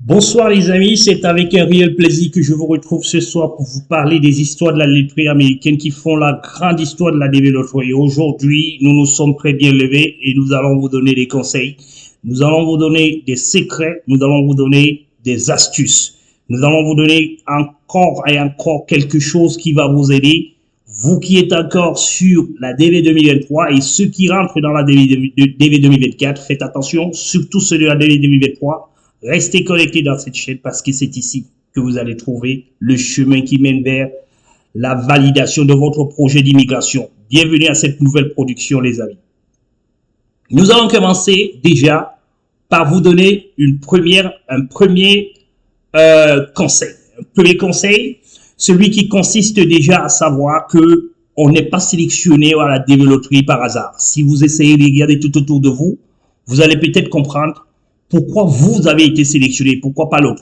Bonsoir les amis, c'est avec un réel plaisir que je vous retrouve ce soir pour vous parler des histoires de la loterie américaine qui font la grande histoire de la DB Lottery. Aujourd'hui, nous nous sommes très bien levés et nous allons vous donner des conseils. Nous allons vous donner des secrets, nous allons vous donner des astuces. Nous allons vous donner encore et encore quelque chose qui va vous aider. Vous qui êtes encore sur la DB 2023 et ceux qui rentrent dans la DB 2024, faites attention, surtout ceux de la DB 2023. Restez connectés dans cette chaîne parce que c'est ici que vous allez trouver le chemin qui mène vers la validation de votre projet d'immigration. Bienvenue à cette nouvelle production, les amis. Nous allons commencer déjà par vous donner un premier conseil. Un premier conseil, celui qui consiste déjà à savoir que on n'est pas sélectionné à la DB Lottery par hasard. Si vous essayez de regarder tout autour de vous, vous allez peut-être comprendre pourquoi vous avez été sélectionné, pourquoi pas l'autre.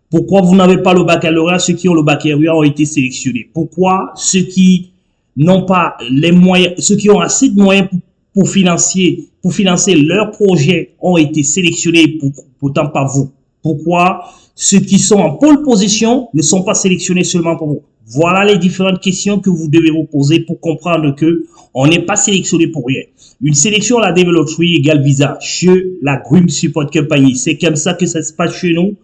Pourquoi vous n'avez pas le baccalauréat, ceux qui ont le baccalauréat ont été sélectionnés. Pourquoi ceux qui n'ont pas les moyens, ceux qui ont assez de moyens pour financer leur projet ont été sélectionnés, pourtant pas vous. Pourquoi ceux qui sont en pole position ne sont pas sélectionnés seulement pour vous. Voilà les différentes questions que vous devez vous poser pour comprendre que on n'est pas sélectionné pour rien. Une sélection à la DB Lottery égale visa chez la Grim Support Company. C'est comme ça que ça se passe chez nous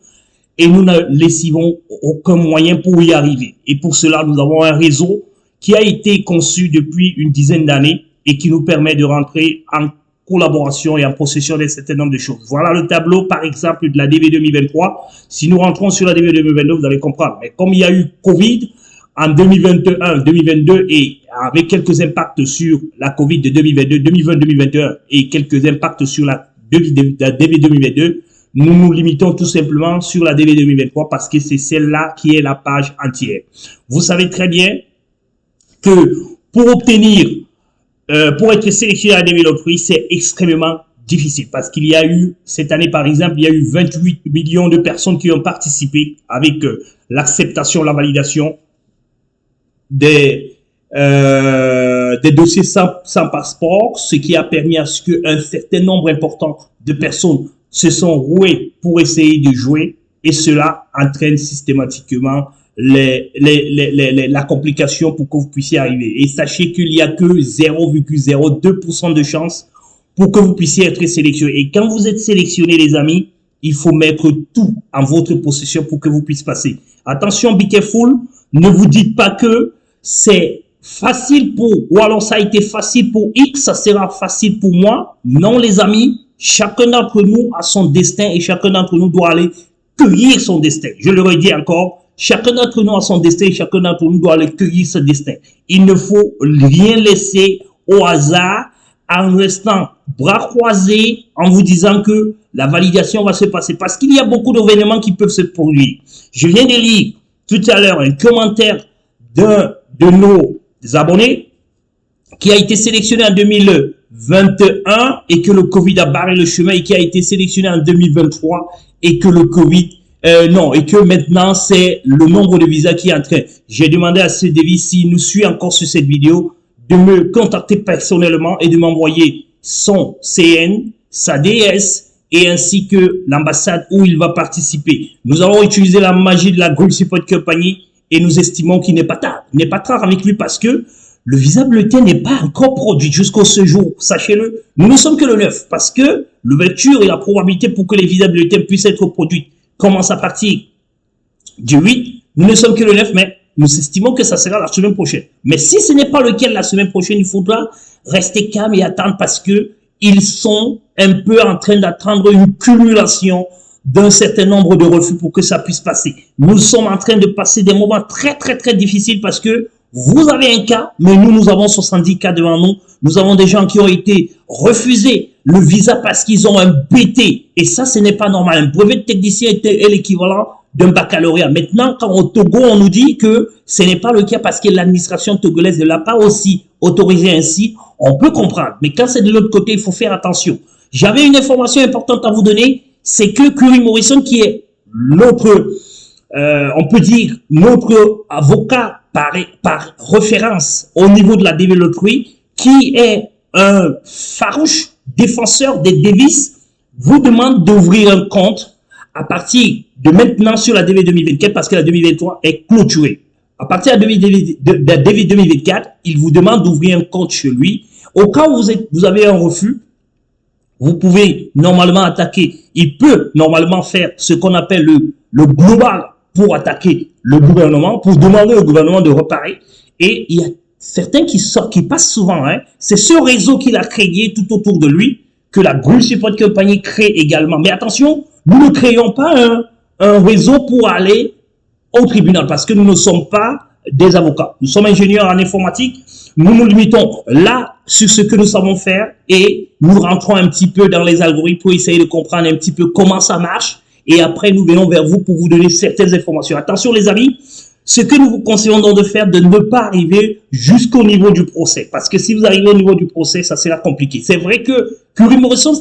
et nous ne laissons aucun moyen pour y arriver. Et pour cela, nous avons un réseau qui a été conçu depuis une dizaine d'années et qui nous permet de rentrer en collaboration et en possession d'un certain nombre de choses. Voilà le tableau, par exemple, de la DB 2023. Si nous rentrons sur la DB 2022, vous allez comprendre. Mais comme il y a eu Covid en 2021, 2022 et avec quelques impacts sur la Covid de 2022, 2020, 2021 et quelques impacts sur la DB 2022, nous nous limitons tout simplement sur la DB 2023 parce que c'est celle-là qui est la page entière. Vous savez très bien que pour être sélectionné à la DB Lottery, c'est extrêmement difficile parce qu'il y a eu, cette année par exemple, il y a eu 28 millions de personnes qui ont participé avec l'acceptation, la validation des dossiers sans passeport, ce qui a permis à ce qu'un certain nombre important de personnes se sont rouées pour essayer de jouer et cela entraîne systématiquement la complication pour que vous puissiez arriver. Et sachez qu'il n'y a que 0,02% de chance pour que vous puissiez être sélectionné. Et quand vous êtes sélectionné, les amis, il faut mettre tout en votre possession pour que vous puissiez passer. Attention, be careful. Ne vous dites pas que c'est facile ou alors ça a été facile pour X, ça sera facile pour moi. Non, les amis, chacun d'entre nous a son destin et chacun d'entre nous doit aller cueillir son destin. Je le redis encore, chacun d'entre nous a son destin et chacun d'entre nous doit aller cueillir ce destin. Il ne faut rien laisser au hasard en restant bras croisés, en vous disant que la validation va se passer parce qu'il y a beaucoup d'événements qui peuvent se produire. Je viens de lire tout à l'heure un commentaire d'un de nos abonnés qui a été sélectionné en 2021 et que le Covid a barré le chemin et qui a été sélectionné en 2023 et que le Covid et que maintenant c'est le nombre de visas qui est en train. J'ai demandé à ce David s'il nous suit encore sur cette vidéo de me contacter personnellement et de m'envoyer son CN, sa DS et ainsi que l'ambassade où il va participer. Nous allons utiliser la magie de la Grim Support Company et nous estimons qu'il n'est pas tard. Il n'est pas tard avec lui parce que le visa bulletin n'est pas encore produit jusqu'au ce jour. Sachez-le, nous ne sommes que le 9 parce que l'ouverture et la probabilité pour que les visas bulletins puissent être produits commence à partir du 8. Nous ne sommes que le 9, mais nous estimons que ça sera la semaine prochaine. Mais si ce n'est pas le cas la semaine prochaine, il faudra rester calme et attendre parce que ils sont un peu en train d'attendre une cumulation d'un certain nombre de refus pour que ça puisse passer. Nous sommes en train de passer des moments très, très, très difficiles parce que vous avez un cas, mais nous avons 70 cas devant nous. Nous avons des gens qui ont été refusés le visa parce qu'ils ont un BT. Et ça, ce n'est pas normal. Un brevet de technicien est l'équivalent d'un baccalauréat. Maintenant, quand au Togo, on nous dit que ce n'est pas le cas parce que l'administration togolaise ne l'a pas aussi autorisé ainsi, on peut comprendre. Mais quand c'est de l'autre côté, il faut faire attention. J'avais une information importante à vous donner. C'est que Curry Morrison, qui est notre, on peut dire, notre avocat par référence au niveau de la DB Lottery, qui est un farouche défenseur des devises, vous demande d'ouvrir un compte à partir de maintenant sur la DV 2024 parce que la 2023 est clôturée. À partir de la DV 2024, il vous demande d'ouvrir un compte chez lui. Au cas où vous avez un refus, vous pouvez normalement attaquer. Il peut normalement faire ce qu'on appelle le global pour attaquer le gouvernement, pour demander au gouvernement de reparer. Et il y a certains qui passent souvent. Hein. C'est ce réseau qu'il a créé tout autour de lui que la Groupe Support Company crée également. Mais attention, nous ne créons pas un réseau pour aller au tribunal parce que nous ne sommes pas des avocats. Nous sommes ingénieurs en informatique. Nous nous limitons là sur ce que nous savons faire et nous rentrons un petit peu dans les algorithmes pour essayer de comprendre un petit peu comment ça marche. Et après, nous venons vers vous pour vous donner certaines informations. Attention les amis, ce que nous vous conseillons donc de faire, de ne pas arriver jusqu'au niveau du procès. Parce que si vous arrivez au niveau du procès, ça sera compliqué. C'est vrai que Curry Morrison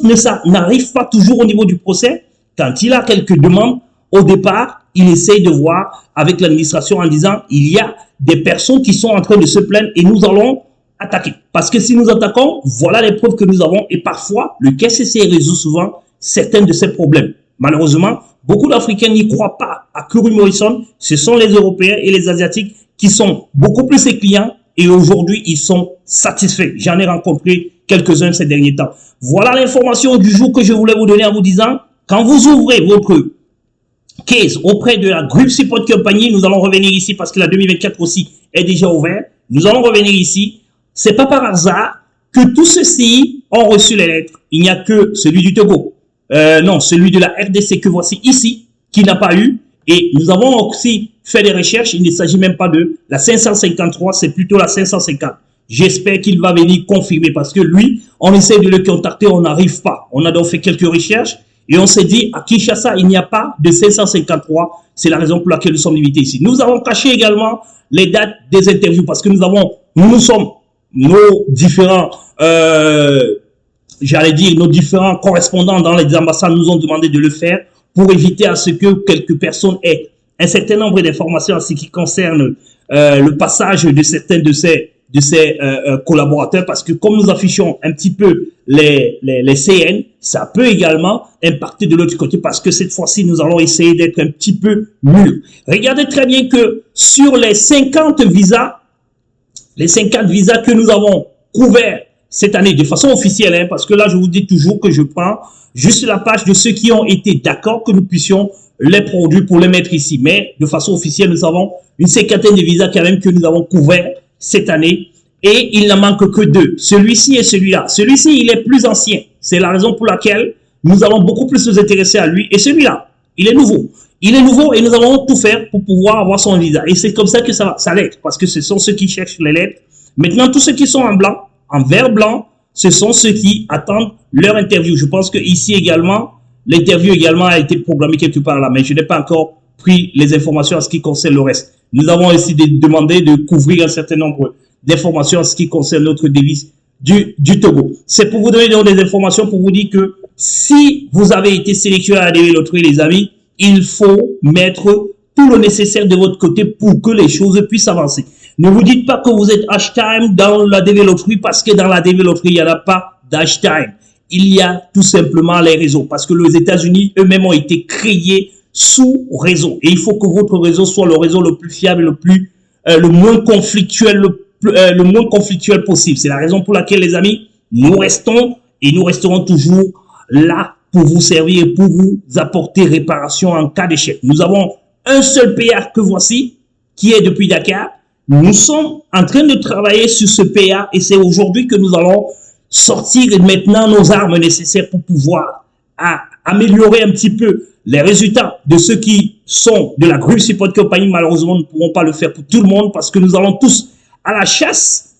n'arrive pas toujours au niveau du procès. Quand il a quelques demandes, au départ, il essaye de voir avec l'administration en disant il y a des personnes qui sont en train de se plaindre et nous allons attaquer. Parce que si nous attaquons, voilà les preuves que nous avons. Et parfois, le KCC résout souvent certains de ces problèmes. Malheureusement, beaucoup d'Africains n'y croient pas à Curry Morrison. Ce sont les Européens et les Asiatiques qui sont beaucoup plus ses clients et aujourd'hui, ils sont satisfaits. J'en ai rencontré quelques-uns ces derniers temps. Voilà l'information du jour que je voulais vous donner en vous disant, quand vous ouvrez votre case auprès de la Group Support Company, nous allons revenir ici parce que la 2024 aussi est déjà ouverte. Nous allons revenir ici. C'est pas par hasard que tous ceux-ci ont reçu les lettres. Il n'y a que celui du Togo. Non, celui de la RDC que voici ici, qui n'a pas eu. Et nous avons aussi fait des recherches. Il ne s'agit même pas de la 553, c'est plutôt la 550. J'espère qu'il va venir confirmer parce que lui, on essaie de le contacter, on n'arrive pas. On a donc fait quelques recherches et on s'est dit à Kinshasa, il n'y a pas de 553. C'est la raison pour laquelle nous sommes limités ici. Nous avons caché également les dates des interviews parce que nous sommes nos différents j'allais dire, nos différents correspondants dans les ambassades nous ont demandé de le faire pour éviter à ce que quelques personnes aient un certain nombre d'informations en ce qui concerne le passage de certains de ces collaborateurs parce que comme nous affichons un petit peu les CN, ça peut également impacter de l'autre côté parce que cette fois-ci, nous allons essayer d'être un petit peu mieux. Regardez très bien que sur les 50 visas que nous avons couverts cette année de façon officielle, hein, parce que là, je vous dis toujours que je prends juste la page de ceux qui ont été d'accord que nous puissions les produire pour les mettre ici. Mais de façon officielle, nous avons une cinquantaine de visas quand même que nous avons couverts cette année et il n'en manque que deux. Celui-ci et celui-là. Celui-ci, il est plus ancien. C'est la raison pour laquelle nous allons beaucoup plus nous intéresser à lui. Et celui-là, il est nouveau. Il est nouveau et nous allons tout faire pour pouvoir avoir son visa. Et c'est comme ça que ça l'être parce que ce sont ceux qui cherchent les lettres. Maintenant, tous ceux qui sont en blanc, en vert blanc, ce sont ceux qui attendent leur interview. Je pense que ici également, l'interview également a été programmée quelque part là, mais je n'ai pas encore pris les informations en ce qui concerne le reste. Nous avons aussi demandé de couvrir un certain nombre d'informations en ce qui concerne notre devise du Togo. C'est pour vous donner des informations pour vous dire que si vous avez été sélectionné à la DV Loterie, les amis, il faut mettre tout le nécessaire de votre côté pour que les choses puissent avancer. Ne vous dites pas que vous êtes H-Time dans la DV Loterie parce que dans la DV Loterie, il n'y en a pas d'H-Time. Il y a tout simplement les réseaux parce que les États-Unis eux-mêmes ont été créés sous réseau. Et il faut que votre réseau soit le réseau le plus fiable, le moins conflictuel, le moins conflictuel possible. C'est la raison pour laquelle, les amis, nous restons et nous resterons toujours là pour vous servir et pour vous apporter réparation en cas d'échec. Nous avons un seul PA que voici, qui est depuis Dakar. Nous sommes en train de travailler sur ce PA et c'est aujourd'hui que nous allons sortir maintenant nos armes nécessaires pour pouvoir améliorer un petit peu les résultats de ceux qui sont de la Group Support Company. Malheureusement, nous ne pourrons pas le faire pour tout le monde parce que nous allons tous à la chasse.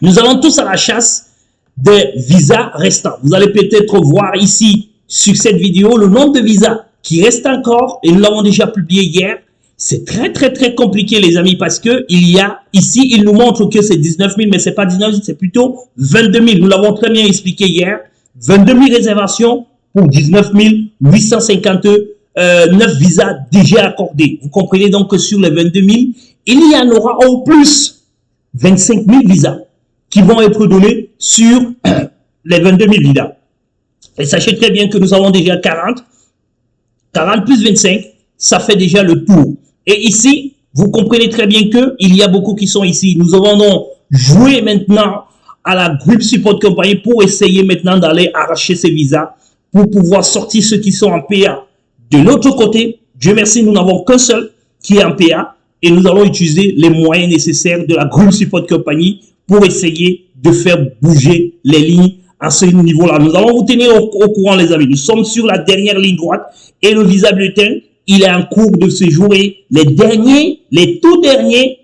Nous allons tous à la chasse des visas restants. Vous allez peut-être voir ici sur cette vidéo le nombre de visas qui restent encore et nous l'avons déjà publié hier. C'est très compliqué, les amis, parce que ici, il nous montre que c'est 19 000, mais c'est pas 19 000, c'est plutôt 22 000. Nous l'avons très bien expliqué hier. 22 000 réservations pour 19 859 visas déjà accordés. Vous comprenez donc que sur les 22 000, il y en aura en plus 25 000 visas qui vont être donnés sur les 22 000 visas. Et sachez très bien que nous avons déjà 40 plus 25, ça fait déjà le tour. Et ici, vous comprenez très bien qu'il y a beaucoup qui sont ici. Nous avons donc joué maintenant à la Group Support Company pour essayer maintenant d'aller arracher ces visas pour pouvoir sortir ceux qui sont en PA. De l'autre côté, Dieu merci, nous n'avons qu'un seul qui est en PA et nous allons utiliser les moyens nécessaires de la Group Support Company pour essayer de faire bouger les lignes à ce niveau-là. Nous allons vous tenir au courant, les amis. Nous sommes sur la dernière ligne droite et le visa bulletin, il est en cours de séjour et les tout derniers,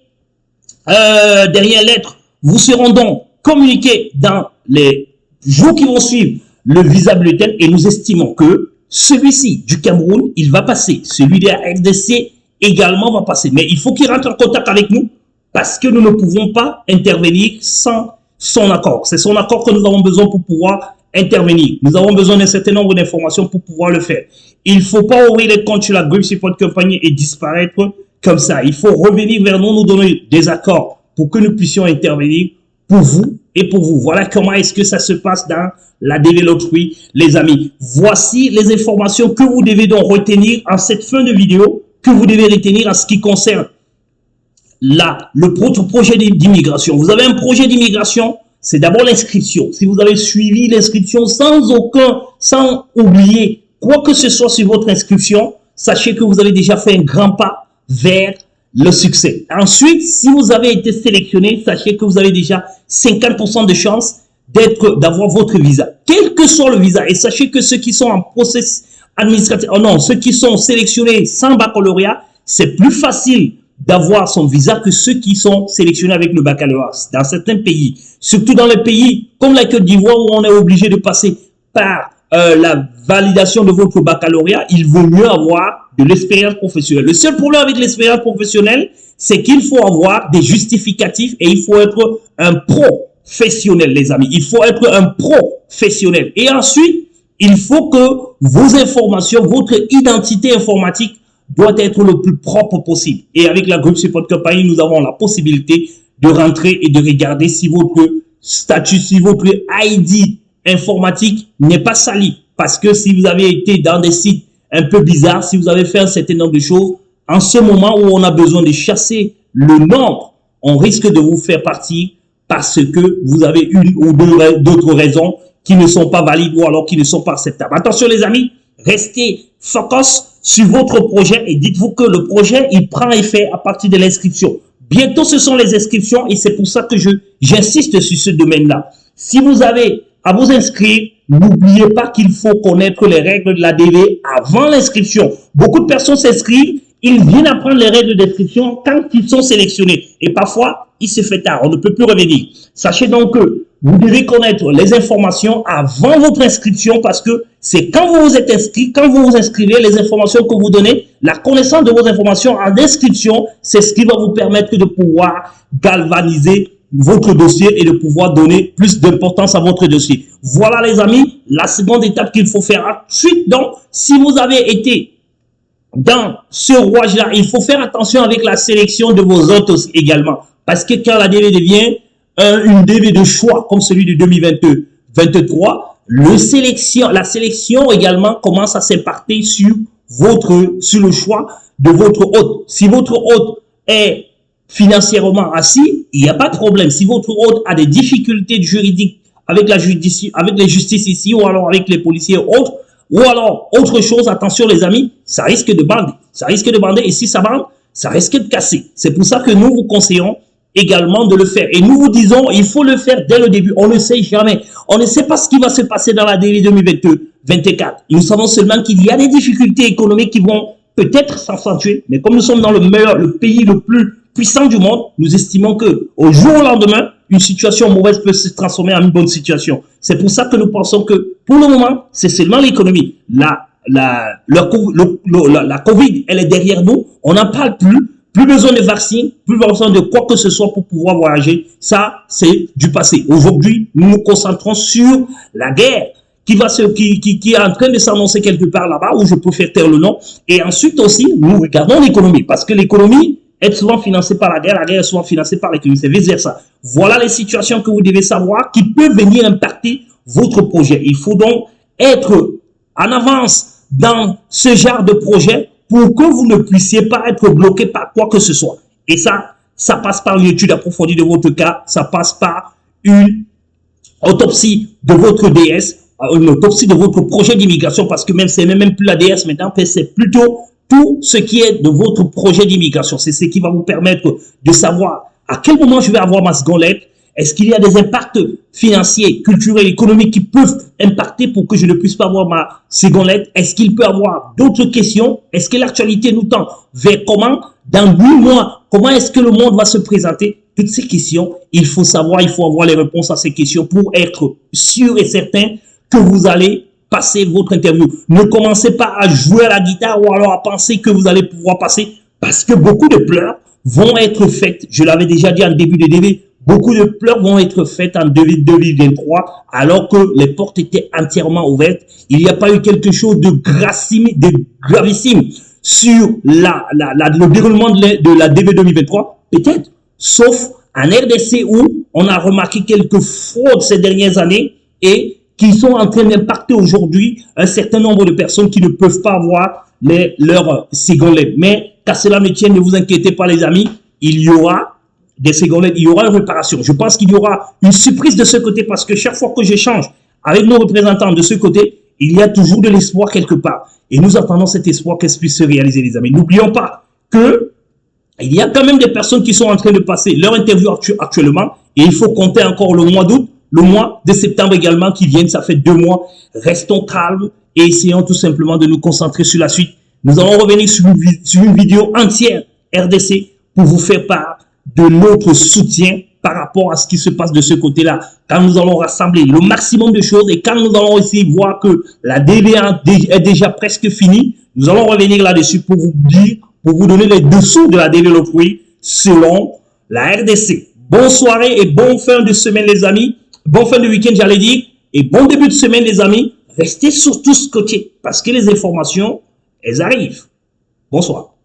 dernières lettres vous seront donc communiquées dans les jours qui vont suivre le visa bulletin et nous estimons que celui-ci du Cameroun, il va passer. Celui de la RDC également va passer. Mais il faut qu'il rentre en contact avec nous parce que nous ne pouvons pas intervenir sans son accord. C'est son accord que nous avons besoin pour pouvoir intervenir. Nous avons besoin d'un certain nombre d'informations pour pouvoir le faire. Il ne faut pas ouvrir les comptes sur la Group Support Company et disparaître comme ça. Il faut revenir vers nous, nous donner des accords pour que nous puissions intervenir pour vous et pour vous. Voilà comment est-ce que ça se passe dans la DV Lottery, les amis. Voici les informations que vous devez donc retenir en cette fin de vidéo, que vous devez retenir en ce qui concerne le projet d'immigration. Vous avez un projet d'immigration, c'est d'abord l'inscription. Si vous avez suivi l'inscription sans oublier quoi que ce soit sur votre inscription, sachez que vous avez déjà fait un grand pas vers le succès. Ensuite, si vous avez été sélectionné, sachez que vous avez déjà 50% de chance d'avoir votre visa. Quel que soit le visa, et sachez que ceux qui sont en process administratif, ceux qui sont sélectionnés sans baccalauréat, c'est plus facile d'avoir son visa que ceux qui sont sélectionnés avec le baccalauréat. Dans certains pays, surtout dans les pays comme la Côte d'Ivoire où on est obligé de passer par la validation de votre baccalauréat, il vaut mieux avoir de l'expérience professionnelle. Le seul problème avec l'expérience professionnelle, c'est qu'il faut avoir des justificatifs et il faut être un professionnel, les amis. Il faut être un professionnel. Et ensuite, il faut que vos informations, votre identité informatique doit être le plus propre possible. Et avec la Group Support Company, nous avons la possibilité de rentrer et de regarder si votre statut, si votre ID informatique n'est pas sali. Parce que si vous avez été dans des sites un peu bizarres, si vous avez fait un certain nombre de choses, en ce moment où on a besoin de chasser le nombre, on risque de vous faire partir parce que vous avez une ou d'autres raisons qui ne sont pas valides ou alors qui ne sont pas acceptables. Attention les amis, restez focus sur votre projet et dites-vous que le projet, il prend effet à partir de l'inscription. Bientôt, ce sont les inscriptions et c'est pour ça que j'insiste sur ce domaine-là. Si vous avez à vous inscrire, n'oubliez pas qu'il faut connaître les règles de la DV avant l'inscription. Beaucoup de personnes s'inscrivent, ils viennent apprendre les règles d'inscription quand ils sont sélectionnés. Et parfois, il se fait tard, on ne peut plus revenir. Sachez donc que vous devez connaître les informations avant votre inscription parce que c'est quand vous vous êtes inscrit, quand vous vous inscrivez, les informations que vous donnez, la connaissance de vos informations en inscription, c'est ce qui va vous permettre de pouvoir galvaniser votre dossier et de pouvoir donner plus d'importance à votre dossier. Voilà les amis, la seconde étape qu'il faut faire. Ensuite donc, si vous avez été dans ce rouage-là, il faut faire attention avec la sélection de vos hôtes également. Parce que quand la DV devient une DV de choix comme celui de 2022-23, la sélection également commence à s'impacter sur le choix de votre hôte. Si votre hôte est financièrement assis, il n'y a pas de problème. Si votre hôte a des difficultés juridiques avec les justices ici ou alors avec les policiers et autres, ou alors autre chose, attention les amis, ça risque de bander. Ça risque de bander et si ça bande, ça risque de casser. C'est pour ça que nous vous conseillons également de le faire. Et nous vous disons, il faut le faire dès le début. On ne sait jamais. On ne sait pas ce qui va se passer dans la DV 2022-24. Nous savons seulement qu'il y a des difficultés économiques qui vont peut-être s'accentuer. Mais comme nous sommes dans le pays le plus puissant du monde, nous estimons que au jour au lendemain, une situation mauvaise peut se transformer en une bonne situation. C'est pour ça que nous pensons que pour le moment, c'est seulement l'économie. La Covid, elle est derrière nous. On n'en parle plus. Plus besoin de vaccins, plus besoin de quoi que ce soit pour pouvoir voyager. Ça, c'est du passé. Aujourd'hui, nous nous concentrons sur la guerre qui est en train de s'annoncer quelque part là-bas, où je peux faire taire le nom. Et ensuite aussi, nous regardons l'économie, parce que l'économie est souvent financée par la guerre est souvent financée par l'économie, c'est vice-versa. Voilà les situations que vous devez savoir qui peuvent venir impacter votre projet. Il faut donc être en avance dans ce genre de projet pour que vous ne puissiez pas être bloqué par quoi que ce soit. Et ça passe par une étude approfondie de votre cas, ça passe par une autopsie de votre DS, une autopsie de votre projet d'immigration, parce que même c'est même plus la DS maintenant, c'est plutôt tout ce qui est de votre projet d'immigration. C'est ce qui va vous permettre de savoir à quel moment je vais avoir ma seconde lettre. Est-ce qu'il y a des impacts financiers, culturels, économiques qui peuvent impacter pour que je ne puisse pas avoir ma seconde lettre? Est-ce qu'il peut y avoir d'autres questions? Est-ce que l'actualité nous tend vers comment? Dans 8 mois, comment est-ce que le monde va se présenter? Toutes ces questions, il faut savoir, il faut avoir les réponses à ces questions pour être sûr et certain que vous allez passer votre interview. Ne commencez pas à jouer à la guitare ou alors à penser que vous allez pouvoir passer, parce que beaucoup de pleurs vont être faites. Je l'avais déjà dit en début de DV. Beaucoup de pleurs vont être faites en 2023 alors que les portes étaient entièrement ouvertes. Il n'y a pas eu quelque chose de gravissime sur le déroulement de la DV 2023, peut-être, sauf en RDC où on a remarqué quelques fraudes ces dernières années et qui sont en train d'impacter aujourd'hui un certain nombre de personnes qui ne peuvent pas avoir leur seconde lettre. Mais qu'à cela ne tienne, ne vous inquiétez pas les amis, il y aura des secondes lettres, il y aura une réparation. Je pense qu'il y aura une surprise de ce côté parce que chaque fois que j'échange avec nos représentants de ce côté, il y a toujours de l'espoir quelque part. Et nous attendons cet espoir qu'elle puisse se réaliser, les amis. N'oublions pas que il y a quand même des personnes qui sont en train de passer leur interview actuellement et il faut compter encore le mois d'août, le mois de septembre également qui viennent. Ça fait 2 mois. Restons calmes et essayons tout simplement de nous concentrer sur la suite. Nous allons revenir sur une vidéo entière RDC pour vous faire part de notre soutien par rapport à ce qui se passe de ce côté-là. Quand nous allons rassembler le maximum de choses et quand nous allons essayer de voir que la DVA est déjà presque finie, nous allons revenir là-dessus pour vous dire, pour vous donner les dessous de la DV Lottery selon la RDC. Bonne soirée et bonne fin de semaine les amis. Bonne fin de week-end j'allais dire. Et bon début de semaine les amis. Restez surtout scotchés parce que les informations, elles arrivent. Bonsoir.